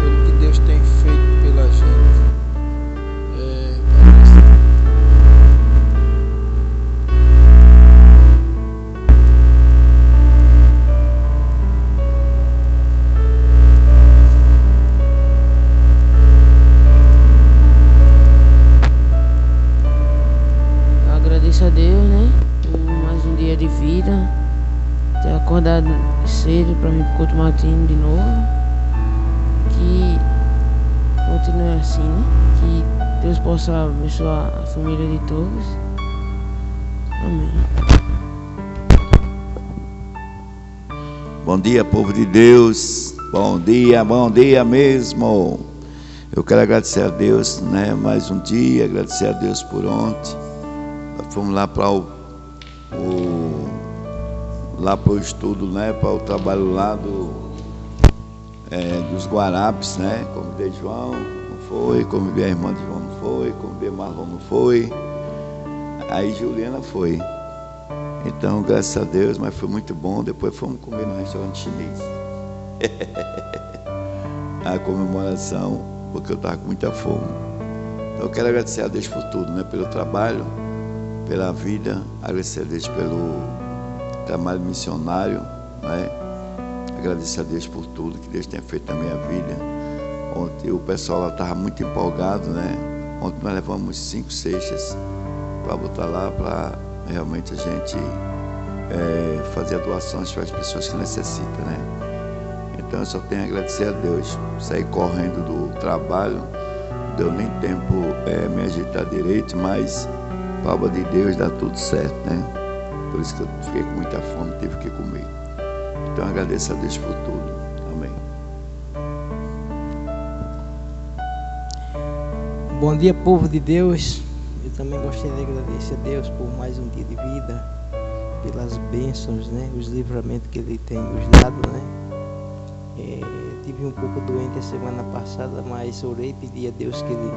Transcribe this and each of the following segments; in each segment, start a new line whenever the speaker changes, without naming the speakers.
pelo que Deus tem feito pela gente.
Eu agradeço a Deus, né? Por mais um dia de vida. Ter acordado cedo para mim pro Couto Matinho de novo. Que continue assim, né? Que Deus possa abençoar a família de todos. Amém.
Bom dia, povo de Deus. Bom dia mesmo. Eu quero agradecer a Deus, né? Mais um dia, agradecer a Deus por ontem. Nós fomos lá para o estudo, né? Para o trabalho lá dos Guarapes, né? Convidei João, não foi. Convidei a irmã de João, não foi. Convidei Marlon, não foi. Aí Juliana foi. Então, graças a Deus, mas foi muito bom. Depois fomos comer no restaurante chinês. A comemoração, porque eu estava com muita fome. Então, eu quero agradecer a Deus por tudo, né? Pelo trabalho, pela vida, agradecer a Deus pelo trabalho missionário, né? Agradecer a Deus por tudo que Deus tem feito na minha vida. Ontem o pessoal lá estava muito empolgado, né? Ontem nós levamos 5 cestas para botar lá, para realmente a gente fazer doações para as pessoas que necessitam, né? Então eu só tenho a agradecer a Deus. Saí correndo do trabalho, não deu nem tempo me agitar direito, mas palma de Deus dá tudo certo, né? Por isso que eu fiquei com muita fome, tive que comer. Então agradeço a Deus por tudo. Amém.
Bom dia, povo de Deus. Eu também gostaria de agradecer a Deus por mais um dia de vida, pelas bênçãos, né? Os livramentos que Ele tem nos dado, né? Tive um pouco doente a semana passada, mas orei e pedi a Deus que Ele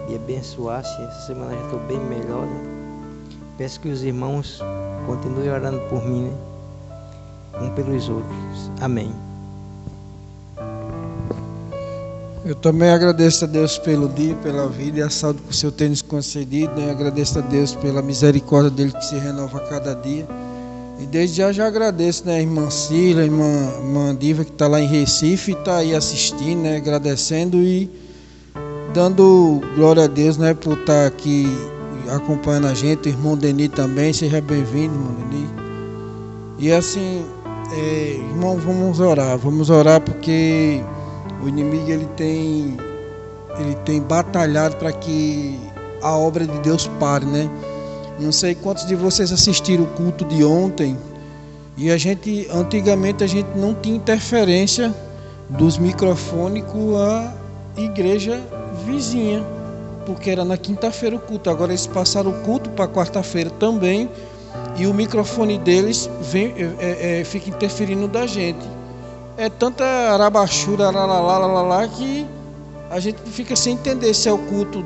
me abençoasse. Essa semana já estou bem melhor, né? Peço que os irmãos continuem orando por mim, né? Um pelos outros. Amém. Eu também agradeço a Deus pelo dia, pela vida e a saúde que o Senhor tem nos concedido, né? Agradeço a Deus pela misericórdia dele que se renova a cada dia. E desde já agradeço, né, a irmã Cila, a irmã Diva, que está lá em Recife e está aí assistindo, né? Agradecendo e dando glória a Deus, né, por estar aqui acompanhando a gente. O irmão Denis também, seja bem-vindo, irmão Denis. E assim, irmão, vamos orar porque o inimigo ele tem batalhado para que a obra de Deus pare, né? Não sei quantos de vocês assistiram o culto de ontem e antigamente a gente não tinha interferência dos microfones com a igreja vizinha, porque era na quinta-feira o culto. Agora eles passaram o culto para quarta-feira também e o microfone deles fica interferindo da gente. É tanta arabachura, lá que a gente fica sem entender se é o culto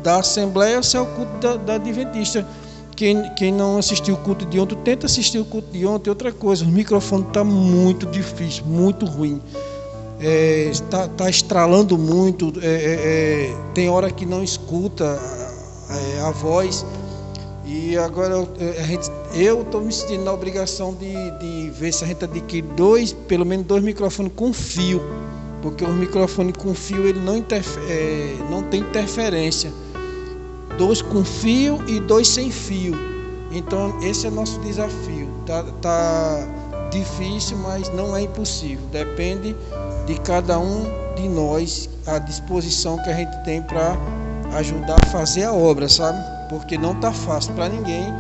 da Assembleia ou se é o culto da Adventista. Quem não assistiu o culto de ontem, tenta assistir o culto de ontem. Outra coisa, o microfone está muito difícil, muito ruim. Está estralando muito, tem hora que não escuta a voz. E agora eu estou me sentindo na obrigação de ver se a gente adquire pelo menos dois microfones com fio, porque o microfone com fio ele não tem interferência. 2 com fio e 2 sem fio. Então esse é o nosso desafio. Tá difícil, mas não é impossível. Depende de cada um de nós, a disposição que a gente tem para ajudar a fazer a obra, sabe? Porque não está fácil para ninguém,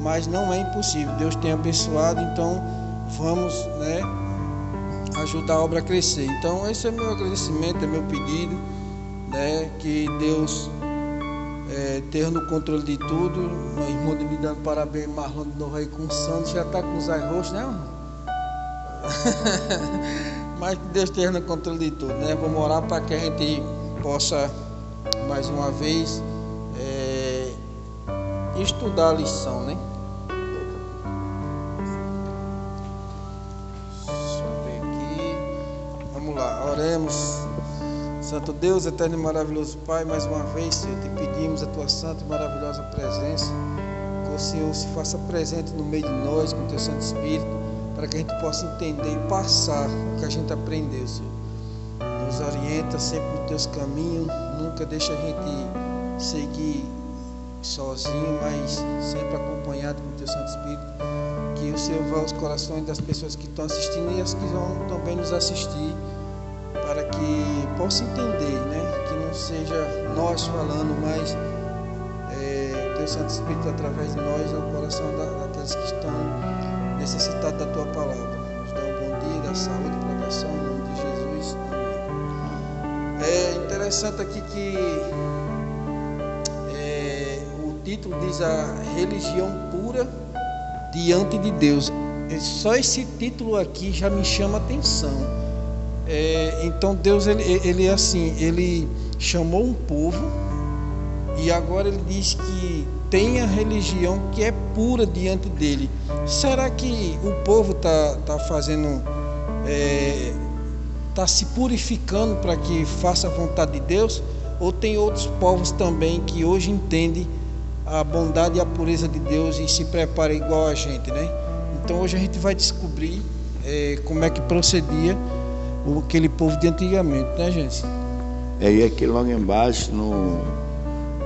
mas não é impossível. Deus tem abençoado, então vamos, né, ajudar a obra a crescer. Então esse é meu agradecimento, é meu pedido, né, que Deus esteja no controle de tudo. Meu irmão me dando parabéns, Marlon de novo aí com o Santos, já está com os olhos roxos, né, irmão? Mas que Deus esteja no controle de tudo, né? Vamos orar para que a gente possa mais uma vez estudar a lição, né? Deixa eu ver aqui. Vamos lá, Oremos. Santo Deus, eterno e maravilhoso Pai, mais uma vez, Senhor, te pedimos a tua santa e maravilhosa presença. Que o Senhor se faça presente no meio de nós, com o teu Santo Espírito, para que a gente possa entender e passar o que a gente aprendeu, Senhor. Nos orienta sempre nos teus caminhos, nunca deixa a gente seguir sozinho, mas sempre acompanhado com o teu Santo Espírito. Que o Senhor vá aos corações das pessoas que estão assistindo e as que vão também nos assistir, para que possa entender, né? Que não seja nós falando, mas o teu Santo Espírito através de nós é o coração daqueles que estão necessitados da tua palavra. Nos dá um bom dia, da saúde e proteção, em nome de Jesus. Amém. É interessante aqui que o título diz a religião pura diante de Deus. Só esse título aqui já me chama a atenção. Então Deus ele chamou um povo e agora ele diz que tem a religião que é pura diante dele. Será que o povo tá fazendo, tá se purificando para que faça a vontade de Deus? Ou tem outros povos também que hoje entendem a bondade e a pureza de Deus e se preparam igual a gente, né? Então hoje a gente vai descobrir como é que procedia aquele povo de antigamente, né, gente?
E aqui logo embaixo no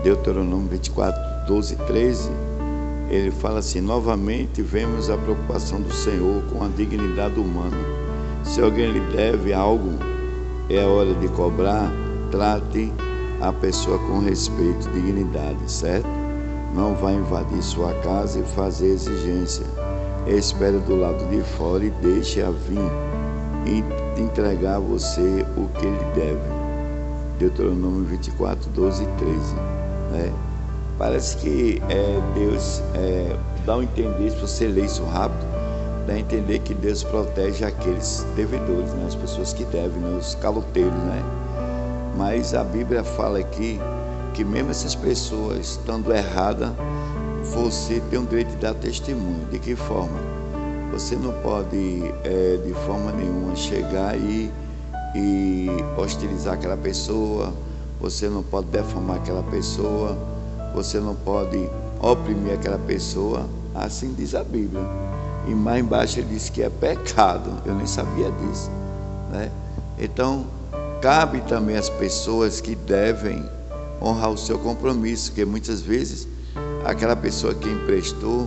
Deuteronômio 24, 12 e 13, ele fala assim: novamente vemos a preocupação do Senhor com a dignidade humana. Se alguém lhe deve algo, é hora de cobrar, trate a pessoa com respeito e dignidade, certo? Não vai invadir sua casa e fazer exigência. Espere do lado de fora e deixe-a vir e entregar a você o que ele deve. Deuteronômio 24, 12 e 13, né? Parece que Deus dá a entender, se você ler isso rápido, dá a entender que Deus protege aqueles devedores, né? As pessoas que devem, né? Os caloteiros, né? Mas a Bíblia fala aqui que mesmo essas pessoas estando erradas, você tem o direito de dar testemunho. De que forma? Você não pode, de forma nenhuma, chegar e hostilizar aquela pessoa, você não pode defamar aquela pessoa, você não pode oprimir aquela pessoa, assim diz a Bíblia. E mais embaixo ele diz que é pecado, eu nem sabia disso, né? Então, cabe também às pessoas que devem honrar o seu compromisso, porque muitas vezes aquela pessoa que emprestou,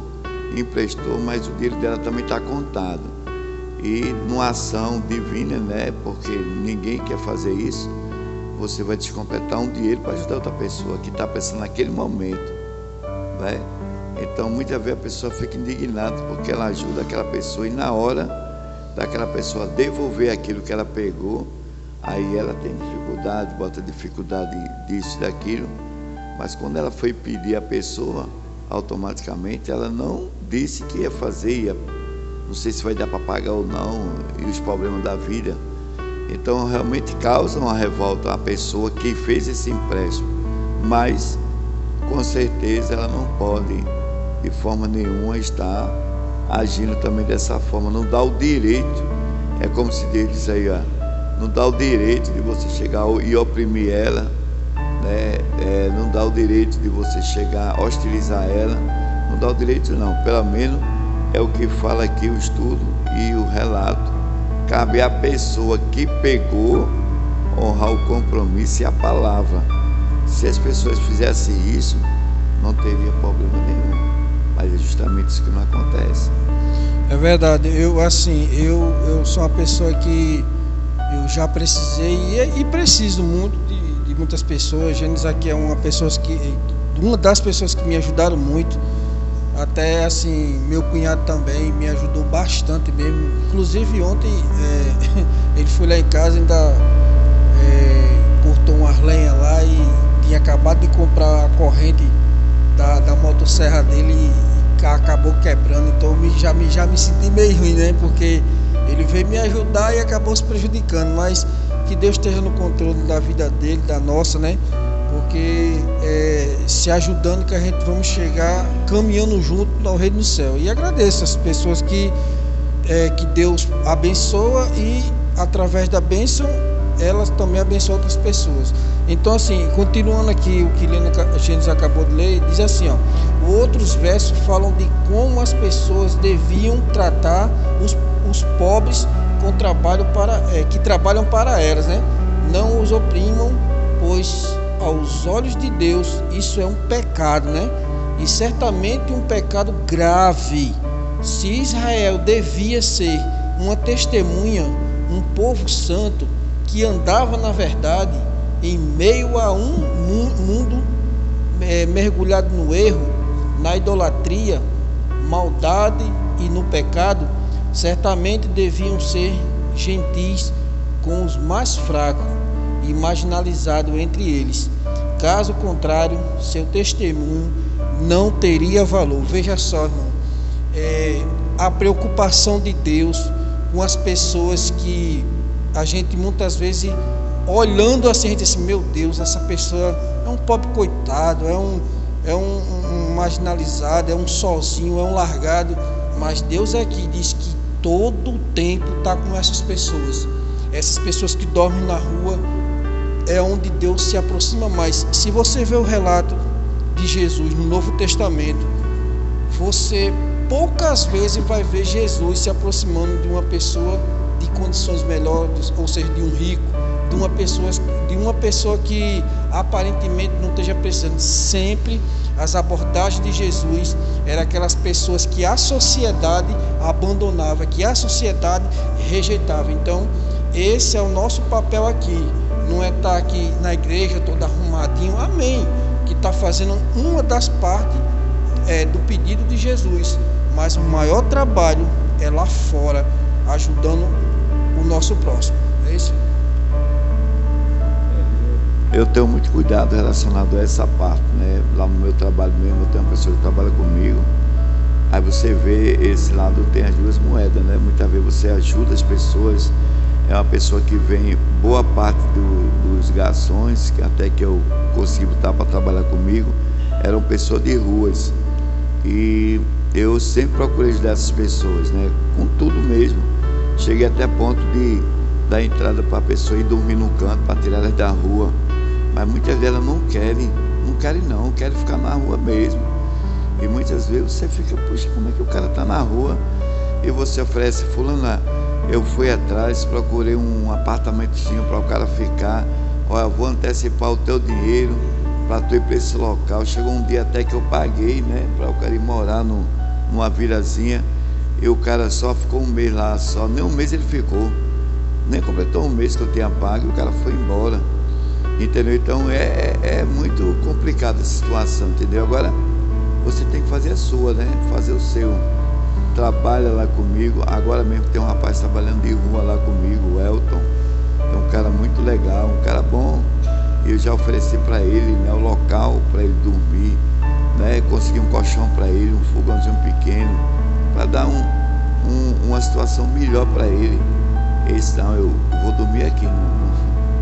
mas o dinheiro dela também está contado. E numa ação divina, né? Porque ninguém quer fazer isso, você vai descompletar um dinheiro para ajudar outra pessoa que está pensando naquele momento, né? Então muitas vezes a pessoa fica indignada porque ela ajuda aquela pessoa e na hora daquela pessoa devolver aquilo que ela pegou, aí ela tem dificuldade, bota dificuldade disso e daquilo. Mas quando ela foi pedir a pessoa, automaticamente ela não disse que ia fazer, não sei se vai dar para pagar ou não, e os problemas da vida. Então realmente causa uma revolta a pessoa que fez esse empréstimo, mas com certeza ela não pode de forma nenhuma estar agindo também dessa forma. Não dá o direito, é como se Deus diz aí, ó, não dá o direito de você chegar e oprimir ela, né? Não dá o direito de você chegar, hostilizar ela, não dá o direito não, pelo menos é o que fala aqui o estudo e o relato. Cabe à pessoa que pegou honrar o compromisso e a palavra. Se as pessoas fizessem isso, não teria problema nenhum, mas é justamente isso que não acontece.
É verdade, eu sou uma pessoa que eu já precisei e preciso muito de muitas pessoas. Gênesis aqui é uma das pessoas que me ajudaram muito. Até assim, meu cunhado também me ajudou bastante mesmo. Inclusive ontem ele foi lá em casa, ainda cortou umas lenhas lá e tinha acabado de comprar a corrente da motosserra dele e acabou quebrando. Então já me senti meio ruim, né? Porque ele veio me ajudar e acabou se prejudicando. Mas que Deus esteja no controle da vida dele, da nossa, né? Porque se ajudando que a gente vamos chegar caminhando junto ao reino do céu. E agradeço as pessoas que Deus abençoa e através da bênção elas também abençoam outras pessoas. Então, assim, continuando aqui o que a gente acabou de ler, diz assim, ó, outros versos falam de como as pessoas deviam tratar os pobres que trabalham para elas, né? Não os oprimam, pois aos olhos de Deus isso é um pecado, né? E certamente um pecado grave. Se Israel devia ser uma testemunha, um povo santo que andava na verdade em meio a um mundo mergulhado no erro, na idolatria, maldade e no pecado, certamente deviam ser gentis com os mais fracos e marginalizados entre eles. Caso contrário, seu testemunho não teria valor. Veja só, irmão, a preocupação de Deus com as pessoas que a gente muitas vezes, olhando assim, a gente diz assim, meu Deus, essa pessoa é um pobre coitado, é um marginalizado, é um sozinho, é um largado, mas Deus aqui diz que todo o tempo está com essas pessoas que dormem na rua, é onde Deus se aproxima mais. Se você vê o relato de Jesus no Novo Testamento, você poucas vezes vai ver Jesus se aproximando de uma pessoa de condições melhores, ou seja, de um rico, de uma pessoa que aparentemente não esteja precisando. Sempre as abordagens de Jesus eram aquelas pessoas que a sociedade abandonava, que a sociedade rejeitava. Então, esse é o nosso papel aqui. Não é estar aqui na igreja todo arrumadinho, amém, que está fazendo uma das partes do pedido de Jesus, mas o maior trabalho é lá fora, ajudando o nosso próximo. É isso?
Eu tenho muito cuidado relacionado a essa parte, né? Lá no meu trabalho mesmo, eu tenho uma pessoa que trabalha comigo, aí você vê esse lado, tem as duas moedas, né? Muitas vezes você ajuda as pessoas, é uma pessoa que vem, boa parte dos garçons, que até que eu consegui botar para trabalhar comigo, eram pessoas de ruas, e eu sempre procurei ajudar essas pessoas, né? Com tudo mesmo. Cheguei até ponto de dar entrada para a pessoa ir dormir num canto, para tirar elas da rua, mas muitas delas não querem ficar na rua mesmo. E muitas vezes você fica, puxa, como é que o cara está na rua e você oferece, fulana, eu fui atrás, procurei um apartamentozinho para o cara ficar, olha, eu vou antecipar o teu dinheiro para tu ir para esse local. Chegou um dia até que eu paguei, né, para o cara ir morar numa vilazinha, e o cara só ficou um mês lá, só nem um mês ele ficou, nem completou um mês que eu tinha pago, e o cara foi embora, entendeu? Então é muito complicada essa situação, entendeu? Agora você tem que fazer a sua, né, fazer o seu. Trabalha lá comigo, agora mesmo tem um rapaz trabalhando de rua lá comigo, o Elton, é um cara muito legal, um cara bom. Eu já ofereci para ele, né, o local para ele dormir, né, consegui um colchão para ele, um fogãozinho pequeno, para dar uma situação melhor para ele. Esse não, eu vou dormir aqui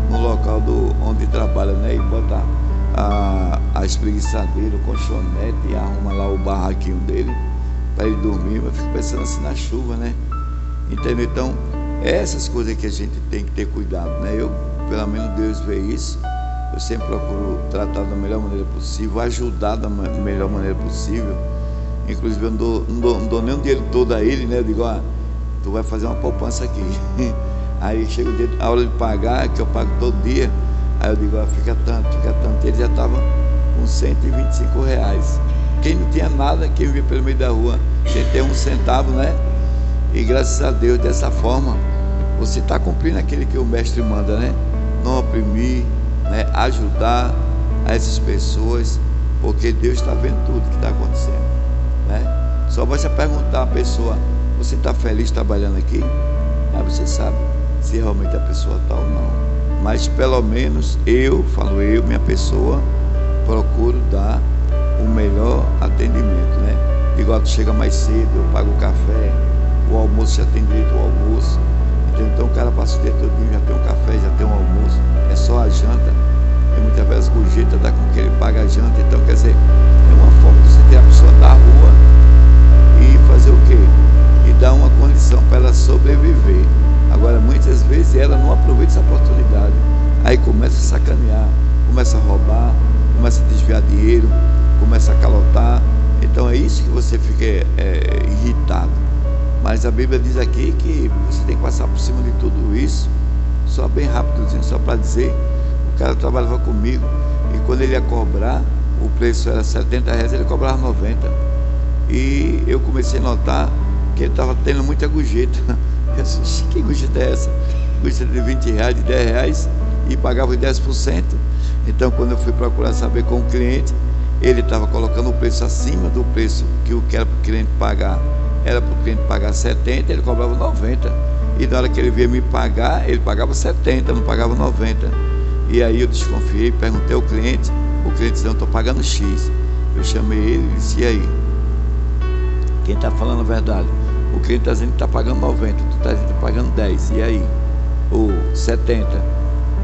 no local onde trabalha, né, e bota a espreguiçadeira, o colchonete, e arruma lá o barraquinho dele para ele dormir. Mas fico pensando assim na chuva, né, entendeu? Então, essas coisas que a gente tem que ter cuidado, né? Eu, pelo menos Deus vê isso, eu sempre procuro tratar da melhor maneira possível, ajudar da melhor maneira possível. Inclusive eu não dou nem o dinheiro todo a ele, né? Eu digo, tu vai fazer uma poupança aqui. Aí chega o dia, a hora de pagar, que eu pago todo dia, aí eu digo, fica tanto. Ele já estava com R$125. Quem não tinha nada, quem via pelo meio da rua, sem ter um centavo, né? E graças a Deus, dessa forma, você está cumprindo aquele que o mestre manda, né? Não oprimir, né? Ajudar a essas pessoas, porque Deus está vendo tudo que está acontecendo, né? Só você perguntar à pessoa, você está feliz trabalhando aqui? Aí você sabe se realmente a pessoa está ou não. Mas pelo menos minha pessoa, procuro dar o melhor atendimento, né? Igual tu chega mais cedo, eu pago o café, o almoço já tem direito ao almoço, então o cara passa o dia todinho, já tem um café, já tem um almoço, é só a janta, e muitas vezes o jeito dá com que ele paga a janta. Então quer dizer, é uma forma de você ter a pessoa da rua e fazer o quê? E dar uma condição para ela sobreviver. Agora, muitas vezes ela não aproveita essa oportunidade. Aí começa a sacanear, começa a roubar, começa a desviar dinheiro, começa a calotar. Então é isso que você fica irritado. Mas a Bíblia diz aqui que você tem que passar por cima de tudo isso. Só bem rápido, só para dizer, o cara trabalhava comigo e quando ele ia cobrar, o preço era R$70, ele cobrava 90. E eu comecei a notar que ele estava tendo muita gorjeta. Eu disse, que gorjeta é essa? Gorjeta de R$20, de R$10 e pagava os 10%. Então quando eu fui procurar saber com o cliente, ele estava colocando o preço acima do preço que era para o cliente pagar. Era para o cliente pagar 70, ele cobrava 90. E na hora que ele veio me pagar, ele pagava 70, não pagava 90. E aí eu desconfiei, perguntei ao cliente, o cliente disse, não, estou pagando X. Eu chamei ele e disse, e aí? Quem está falando a verdade? O cliente está dizendo que está pagando 90, tu está dizendo que está pagando 10, e aí? Ou 70.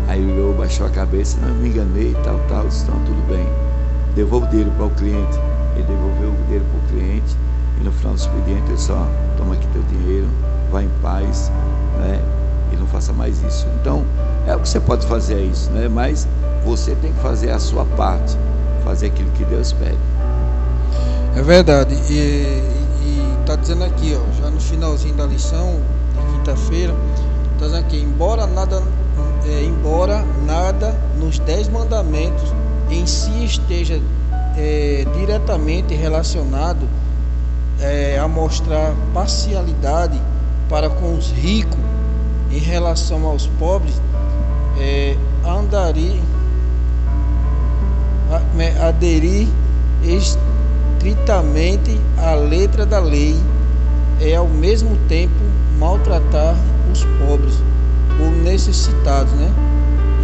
Aí ele olhou, baixou a cabeça, não, me enganei, tal, disse, então tudo bem. Devolve o dinheiro para o cliente. Ele devolveu o dinheiro para o cliente, e no final do expediente ele só, toma aqui teu dinheiro, vai em paz, né? E não faça mais isso. Então, o que você pode fazer é isso, né? Mas você tem que fazer a sua parte, fazer aquilo que Deus pede.
É verdade. E está dizendo aqui, ó, já no finalzinho da lição de quinta-feira, está dizendo aqui, embora nada nos 10 mandamentos em si esteja diretamente relacionado a mostrar parcialidade para com os ricos em relação aos pobres, aderir estritamente à letra da lei ao mesmo tempo maltratar os pobres ou necessitados, né?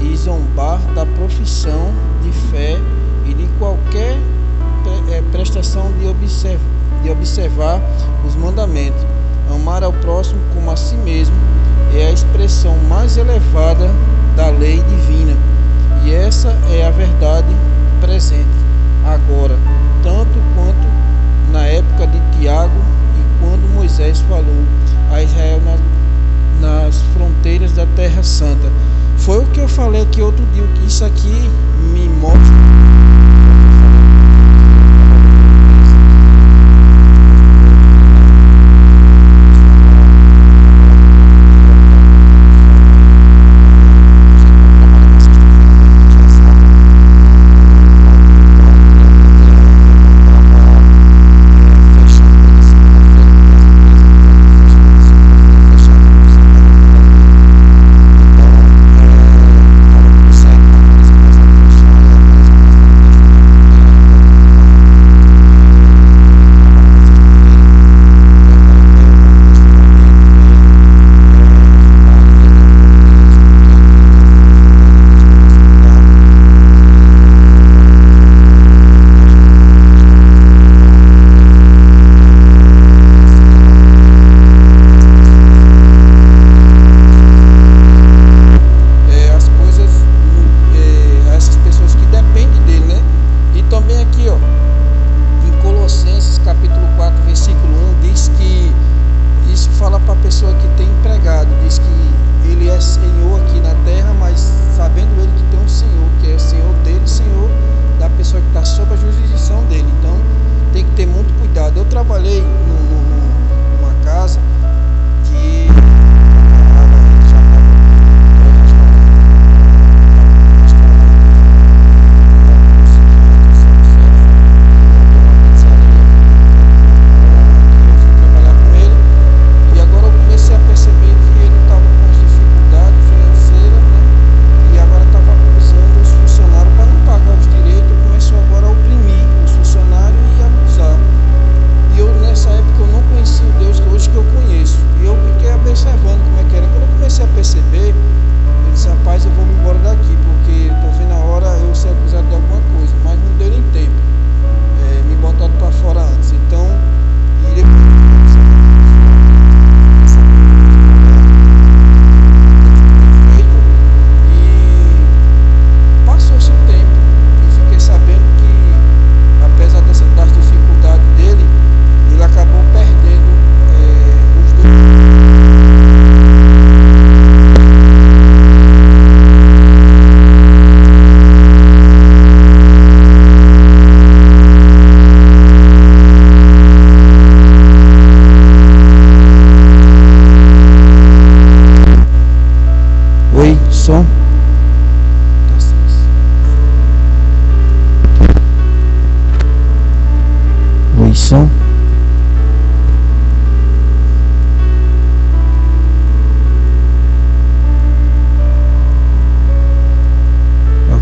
E zombar da profissão de fé e de qualquer prestação de observar os mandamentos. Amar ao próximo como a si mesmo é a expressão mais elevada da lei divina, e essa é a verdade presente agora, tanto quanto na época de Tiago e quando Moisés falou a Israel nas fronteiras da Terra Santa. Foi o que eu falei aqui outro dia, que isso aqui me mostra.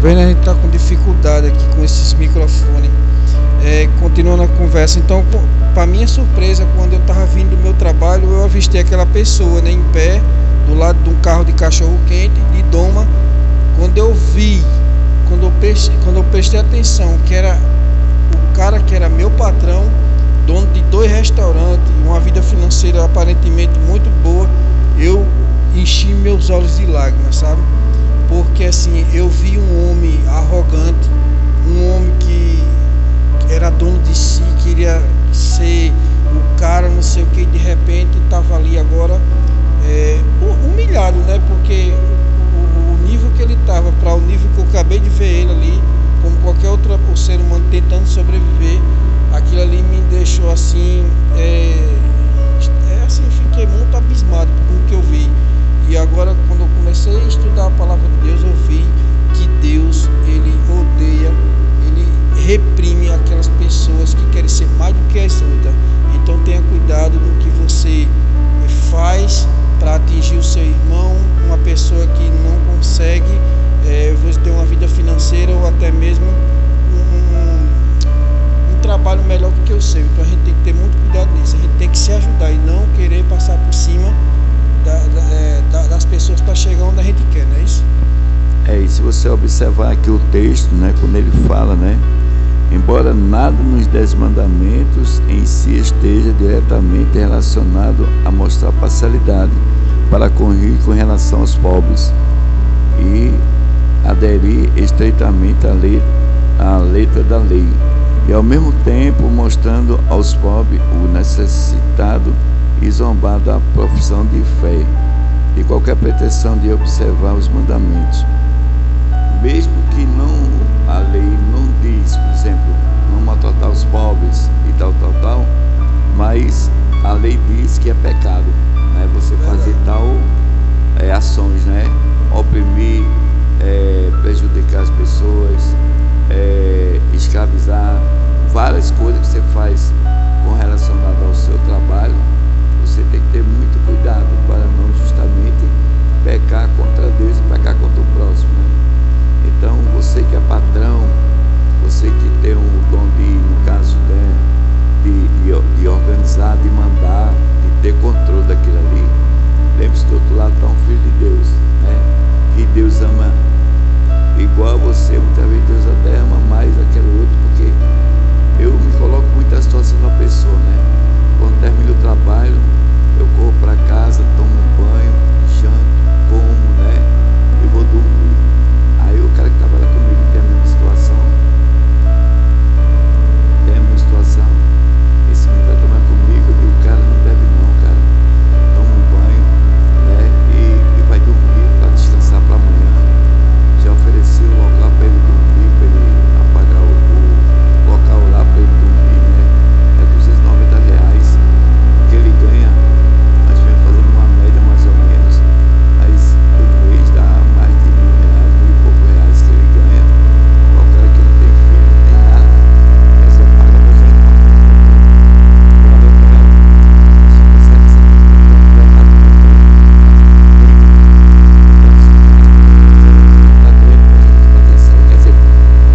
vendo, a gente está com dificuldade aqui com esses microfones. Continuando a conversa, então, para minha surpresa, quando eu estava vindo do meu trabalho, eu avistei aquela pessoa, né, em pé, do lado de um carro de cachorro quente, de doma. Quando eu vi, quando eu prestei atenção, que era o cara que era meu patrão, dono de 2 restaurantes, uma vida financeira aparentemente muito boa, eu enchi meus olhos de lágrimas, sabe? Porque assim, eu vi um homem arrogante, um homem que era dono de si, queria ser o cara, não sei o que, de repente estava ali agora humilhado, né? Porque o nível que ele estava para o nível que eu acabei de ver ele ali, como qualquer outro ser humano tentando sobreviver, aquilo ali me deixou assim, assim, fiquei muito abismado com o que eu vi. E agora, quando eu comecei a estudar a palavra de Deus, eu vi que Deus, ele odeia, ele reprime aquelas pessoas que querem ser mais do que as outras. Então tenha cuidado no que você faz para atingir o seu irmão, uma pessoa que não consegue você ter uma vida financeira ou até mesmo um trabalho melhor do que o seu. Então a gente tem que ter muito cuidado nisso, a gente tem que se ajudar e não querer passar por cima das pessoas para chegar onde a gente quer, não é isso?
E se você observar aqui o texto, né, quando ele fala, né, embora nada nos 10 mandamentos em si esteja diretamente relacionado a mostrar parcialidade para com o rico em relação aos pobres e aderir estreitamente à letra da lei, e ao mesmo tempo mostrando aos pobres o necessitado e zombado a profissão de fé e qualquer pretensão de observar os mandamentos, mesmo que a lei não diz, por exemplo, não maltratar os pobres e tal, mas a lei diz que é pecado, né? Você fazer ações, né? Oprimir, prejudicar as pessoas, escravizar, várias coisas que você faz relacionado ao seu trabalho. Você tem que ter muito cuidado para não justamente pecar contra Deus e pecar contra o próximo, né? Então, você que é patrão, você que tem o dom no caso, né, de organizar, de mandar, de ter controle daquilo ali, lembre-se que do outro lado está um filho de Deus, né? Que Deus ama igual a você, muitas vezes Deus até ama mais aquele outro, porque eu me coloco muito na situação da pessoa, né? Quando termino o trabalho, eu corro para casa, tomo um banho, janto, como, né? E vou dormir. Aí o cara que trabalha comigo tem a mesma situação. Esse menino está trabalhando comigo, eu digo, cara, não deve não, cara. Toma um banho, né? E vai dormir para descansar para amanhã. Já ofereci o local para ele dormir, para ele apagar o local lá para ele dormir, né? É R$290 que ele ganha. Nós vamos fazendo uma média mais ou menos, mas por mês dá mais de R$1.000, R$1.000 e poucos que ele ganha. O cara que não tem filho, não tem nada, só paga pra gente.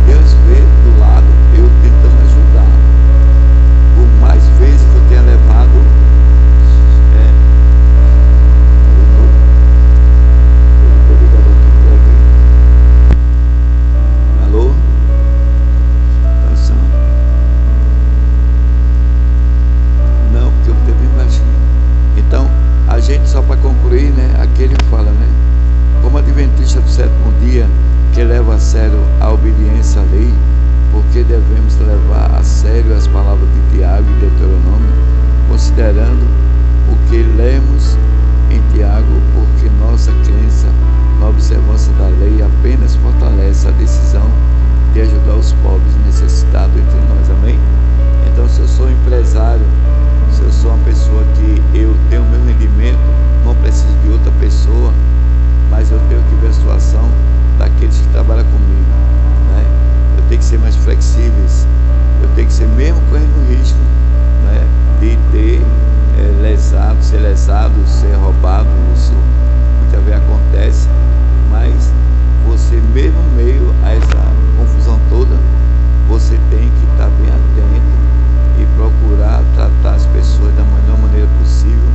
Deus vê do lado eu tentando ajudar. Por mais vezes que eu tenha levado, alô? Atenção. Não, porque eu tenho bem baixinho. Então, a gente, só para concluir, né? Aqui ele fala, né? Como adventista do sétimo dia, que leva a sério a obediência à lei, porque devemos levar a sério as palavras de Tiago e Deuteronômio, considerando o que lemos em Tiago, porque nossa crença na observância da lei apenas fortalece a decisão de ajudar os pobres necessitados entre nós, amém? Então, se eu sou empresário, se eu sou uma pessoa que eu tenho o meu rendimento, não preciso de outra pessoa, mas eu tenho que ver a situação daqueles que trabalham comigo, né? Eu tenho que ser mais flexíveis, eu tenho que ser, mesmo correndo risco, né, de ter ser lesado, ser roubado. Isso muitas vezes acontece, mas você mesmo mesmo meio a essa confusão toda, você tem que estar bem atento e procurar tratar as pessoas da melhor maneira possível,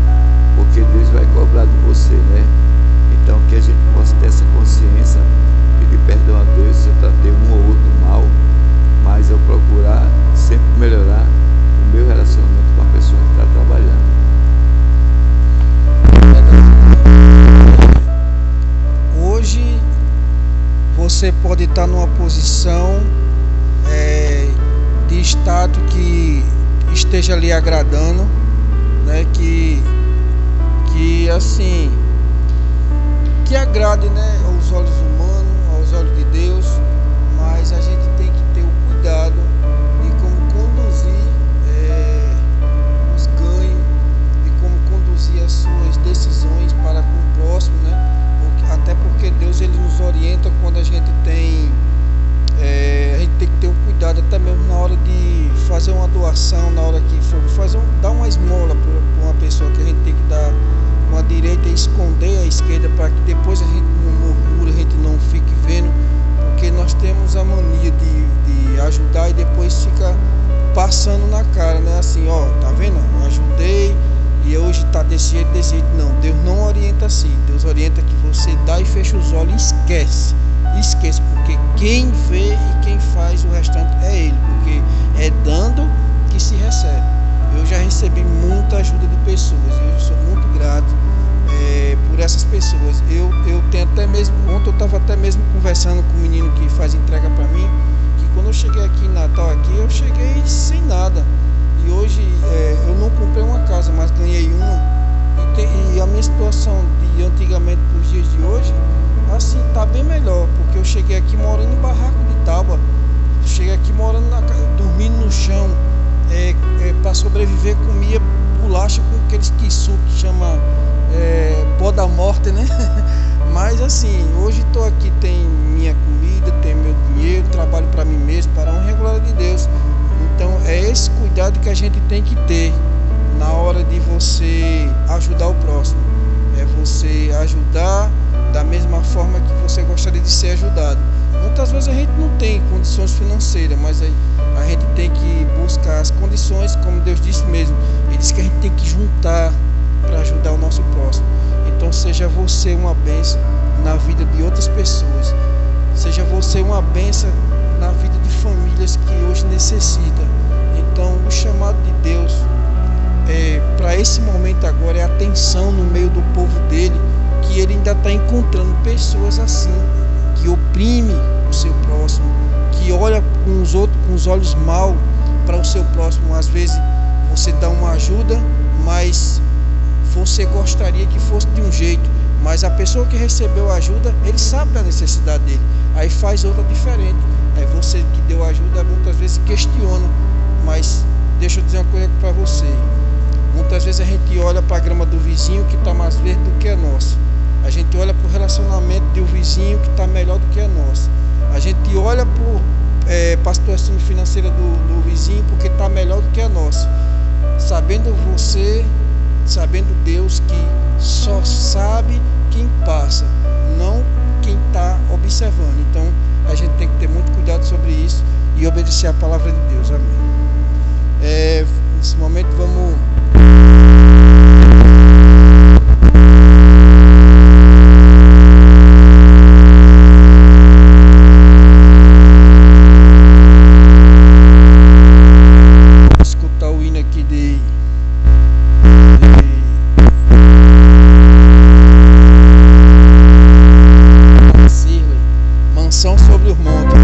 porque Deus vai cobrar de você, né? Então que a gente possa ter essa consciência, pedir perdão a Deus se eu tratei um ou outro mal, mas eu procurar sempre melhorar o meu relacionamento com a pessoa que está trabalhando.
Hoje você pode estar numa posição de status que esteja lhe agradando, né? Que assim, que agrade, né, aos olhos humanos, aos olhos de Deus, mas a gente tem que ter o cuidado de como conduzir os ganhos, de como conduzir as suas decisões para com o próximo, né? Até porque Deus ele nos orienta quando a gente tem que ter um cuidado até mesmo na hora de fazer uma doação, na hora que for dar uma esmola para uma pessoa, que a gente tem que dar com a direita e esconder a esquerda, para que depois a gente não murmure, a gente não fique vendo, porque nós temos a mania de ajudar e depois fica passando na cara, né? Assim, ó, tá vendo? Eu ajudei e hoje tá desse jeito. Não, Deus não orienta assim. Deus orienta que você dá e fecha os olhos e esquece, porque quem vê e quem faz o restante é Ele, porque é dando que se recebe. Eu já recebi muita ajuda de pessoas e eu sou muito grato por essas pessoas. Eu tenho até mesmo, ontem eu estava até mesmo conversando com um menino que faz entrega para mim, que quando eu cheguei aqui em Natal, eu cheguei sem nada, e hoje eu não comprei uma casa, mas ganhei uma, e a minha situação de antigamente para os dias de hoje, assim, tá bem melhor, porque eu cheguei aqui morando em barraco de tábua, cheguei aqui morando dormindo no chão, para sobreviver comia bolacha com aqueles quiçu que chama pó da morte, né? Mas assim, hoje estou aqui, tem minha comida, tem meu dinheiro, trabalho para mim mesmo, para a honra e a glória de Deus. Então é esse cuidado que a gente tem que ter na hora de você ajudar o próximo. É você ajudar da mesma forma que você gostaria de ser ajudado. Muitas vezes a gente não tem condições financeiras, mas a gente tem que buscar as condições, como Deus disse mesmo. Ele disse que a gente tem que juntar para ajudar o nosso próximo. Então seja você uma bênção na vida de outras pessoas. Seja você uma bênção na vida de famílias que hoje necessitam. Então o chamado de Deus para esse momento agora é atenção no meio do povo dele, que ele ainda está encontrando pessoas assim, que oprime o seu próximo, que olha com os olhos mal para o seu próximo. Às vezes você dá uma ajuda, mas você gostaria que fosse de um jeito, mas a pessoa que recebeu a ajuda, ele sabe da necessidade dele, aí faz outra diferente. Aí você que deu ajuda muitas vezes questiona, mas deixa eu dizer uma coisa para você. Muitas vezes a gente olha para a grama do vizinho que está mais verde do que a nossa. A gente olha para o relacionamento do vizinho que está melhor do que a nossa. A gente olha para a situação financeira do vizinho porque está melhor do que a nossa. Sabendo Deus que só sabe quem passa, não quem está observando. Então a gente tem que ter muito cuidado sobre isso e obedecer a palavra de Deus. Amém. Nesse momento vamos escutar o hino aqui de Mansão sobre os Montes.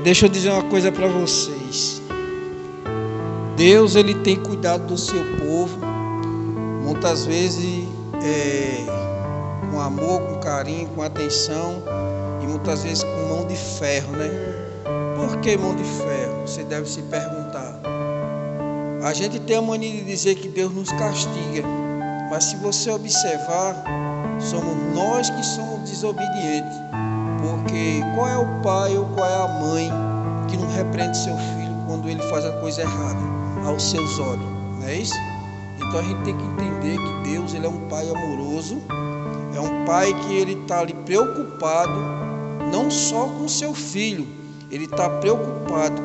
deixa eu dizer uma coisa para vocês. Deus, ele tem cuidado do seu povo, muitas vezes com amor, com carinho, com atenção, e muitas vezes com mão de ferro, né? Por que mão de ferro? Você deve se perguntar. A gente tem a mania de dizer que Deus nos castiga, mas se você observar, somos nós que somos desobedientes. Porque qual é o pai ou qual é a mãe que não repreende seu filho quando ele faz a coisa errada aos seus olhos, não é isso? Então a gente tem que entender que Deus, ele é um pai amoroso, é um pai que ele está ali preocupado não só com seu filho, ele está preocupado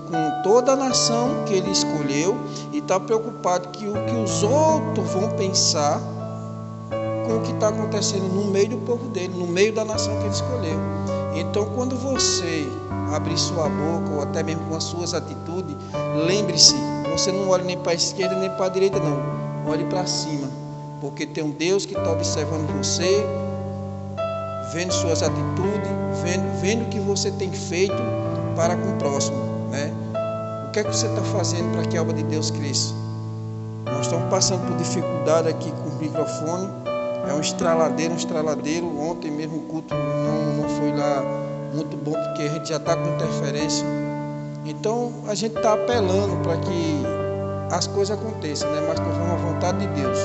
com toda a nação que ele escolheu, e está preocupado que o que os outros vão pensar com o que está acontecendo no meio do povo dele, no meio da nação que ele escolheu. Então, quando você abrir sua boca, ou até mesmo com as suas atitudes, lembre-se, você não olhe nem para a esquerda nem para a direita, não. Olhe para cima, porque tem um Deus que está observando você, vendo suas atitudes, vendo o que você tem feito para com o próximo, né? O que é que você está fazendo para que a obra de Deus cresça? Nós estamos passando por dificuldade aqui com o microfone. É um estraladeiro. Ontem mesmo o culto não foi lá muito bom, porque a gente já está com interferência. Então a gente está apelando para que as coisas aconteçam, né? Mas conforme a vontade de Deus.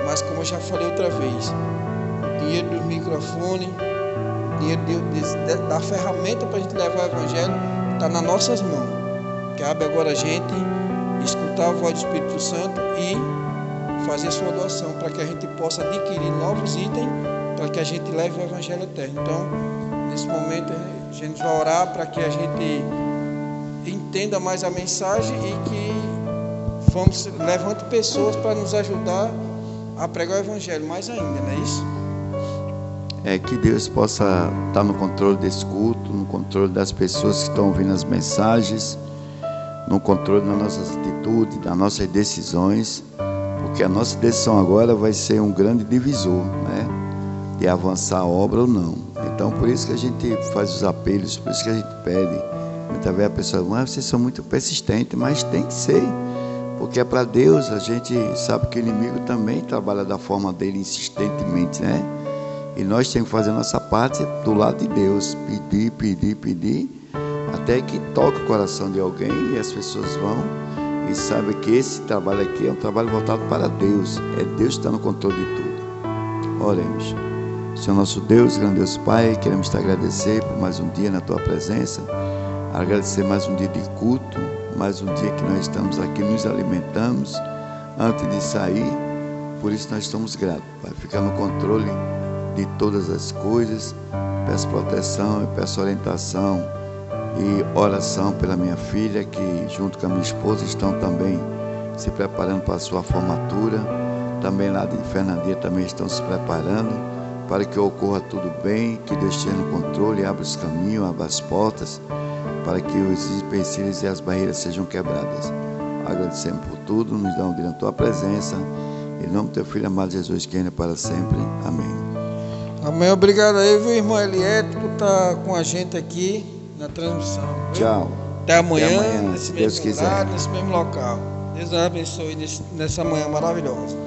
Mas como eu já falei outra vez, o dinheiro do microfone, o dinheiro da ferramenta para a gente levar o evangelho está nas nossas mãos. Cabe agora a gente escutar a voz do Espírito Santo e fazer a sua doação, para que a gente possa adquirir novos itens, para que a gente leve o evangelho eterno. Então, nesse momento, a gente vai orar para que a gente entenda mais a mensagem e que levante pessoas para nos ajudar a pregar o evangelho mais ainda, não é isso?
Que Deus possa estar no controle desse culto, no controle das pessoas que estão ouvindo as mensagens, no controle das nossas atitudes, das nossas decisões, porque a nossa decisão agora vai ser um grande divisor, né? De avançar a obra ou não. Então, por isso que a gente faz os apelos, por isso que a gente pede. Muitas vezes a pessoa diz, vocês são muito persistentes, mas tem que ser, porque é para Deus. A gente sabe que o inimigo também trabalha da forma dele, insistentemente, né? E nós temos que fazer a nossa parte do lado de Deus, pedir, até que toque o coração de alguém e as pessoas vão e sabem que esse trabalho aqui é um trabalho voltado para Deus. É Deus que está no controle de tudo. Oremos. Senhor nosso Deus, grandioso Pai, queremos te agradecer por mais um dia na Tua presença, agradecer mais um dia de culto, mais um dia que nós estamos aqui, nos alimentamos antes de sair, por isso nós estamos gratos, Pai. Ficar no controle de todas as coisas, peço proteção e peço orientação e oração pela minha filha, que junto com a minha esposa estão também se preparando para a sua formatura, também lá de Fernandinha também estão se preparando para que ocorra tudo bem, que Deus esteja no controle, abra os caminhos, abra as portas, para que os empecilhos e as barreiras sejam quebradas. Agradecemos por tudo, nos dá um dia na Tua presença, em nome do Teu Filho amado Jesus, que reina para sempre. Amém.
Amém. Obrigado aí, viu, irmão Eliette, por estar com a gente aqui na transmissão. Viu?
Tchau.
Até amanhã,
nesse mesmo horário,
nesse mesmo local. Deus abençoe nessa manhã maravilhosa.